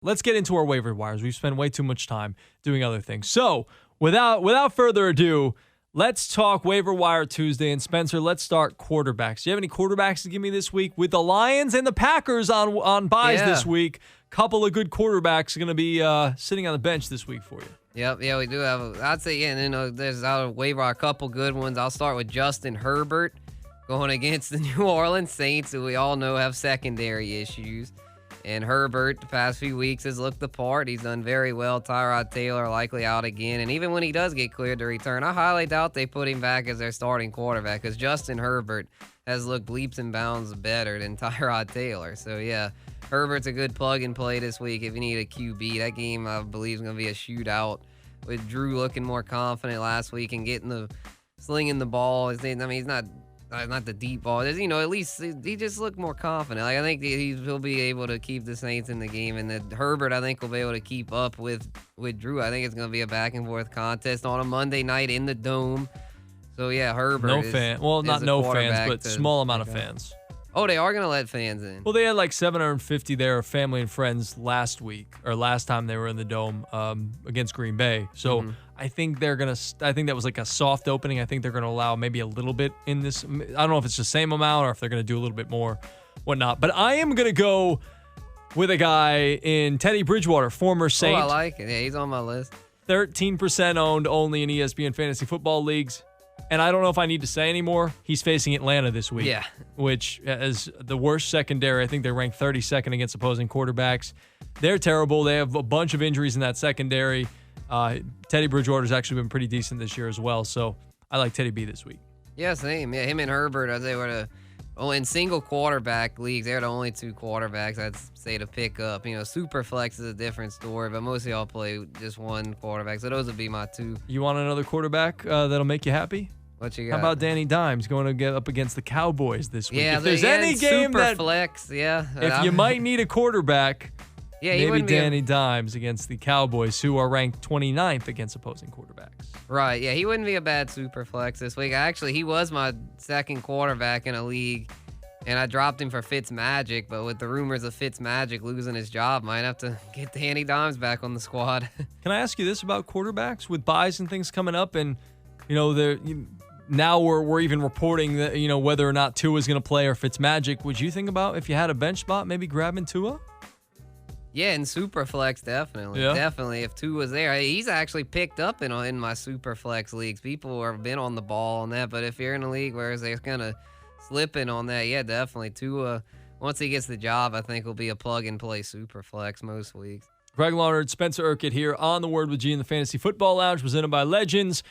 let's get into our waiver wires. We've spent way too much time doing other things. So, without further ado, let's talk Waiver Wire Tuesday. And Spencer, let's start quarterbacks. Do you have any quarterbacks to give me this week? With the Lions and the Packers on buys this week, couple of good quarterbacks are going to be sitting on the bench this week for you. Yep, we do have. I'd say, there's out of waiver a couple good ones. I'll start with Justin Herbert going against the New Orleans Saints, who we all know have secondary issues. And Herbert, the past few weeks, has looked the part. He's done very well. Tyrod Taylor likely out again. And even when he does get cleared to return, I highly doubt they put him back as their starting quarterback because Justin Herbert has looked leaps and bounds better than Tyrod Taylor. So, yeah, Herbert's a good plug-and-play this week if you need a QB. That game, I believe, is going to be a shootout with Drew looking more confident last week and slinging the ball. He's not the deep ball. At least he just looked more confident. I think he'll be able to keep the Saints in the game, and that Herbert, I think, will be able to keep up with Drew. I think it's going to be a back-and-forth contest on a Monday night in the Dome. So, yeah, Herbert not no fans, but small amount of fans. Oh, they are going to let fans in. Well, they had like 750 there, family and friends last time they were in the Dome against Green Bay. So I think I think that was like a soft opening. I think they're going to allow maybe a little bit in this. I don't know if it's the same amount or if they're going to do a little bit more, whatnot. But I am going to go with a guy in Teddy Bridgewater, former Saint. Oh, I like it. Yeah, he's on my list. 13% owned only in ESPN fantasy football leagues. And I don't know if I need to say anymore. He's facing Atlanta this week, which is the worst secondary. I think they're ranked 32nd against opposing quarterbacks. They're terrible. They have a bunch of injuries in that secondary. Teddy Bridgewater's actually been pretty decent this year as well. So I like Teddy B this week. Yeah, same. Yeah, him and Herbert, they were in single quarterback leagues, they're the only two quarterbacks I'd say to pick up. Super flex is a different story, but most of y'all play just one quarterback. So those would be my two. You want another quarterback that'll make you happy? What you got? How about Danny Dimes going to get up against the Cowboys this week? Yeah, if there's any game super flex, yeah. If you might need a quarterback, maybe Danny Dimes against the Cowboys, who are ranked 29th against opposing quarterbacks. Right, yeah, he wouldn't be a bad super flex this week. Actually, he was my second quarterback in a league, and I dropped him for Fitzmagic, but with the rumors of Fitzmagic losing his job, might have to get Danny Dimes back on the squad. Can I ask you this about quarterbacks? With buys and things coming up, and, now we're even reporting that, whether or not Tua is going to play or Fitzmagic. Would you think about, if you had a bench spot, maybe grabbing Tua? Yeah, in Superflex, definitely. Yeah. Definitely, if Tua was there. He's actually picked up in my Superflex leagues. People have been on the ball on that, but if you're in a league where they're kind of slipping on that, yeah, definitely. Tua, once he gets the job, I think will be a plug-and-play Superflex most weeks. Greg Larnard, Spencer Urquhart here on The Word with G in the Fantasy Football Lounge, presented by Legends.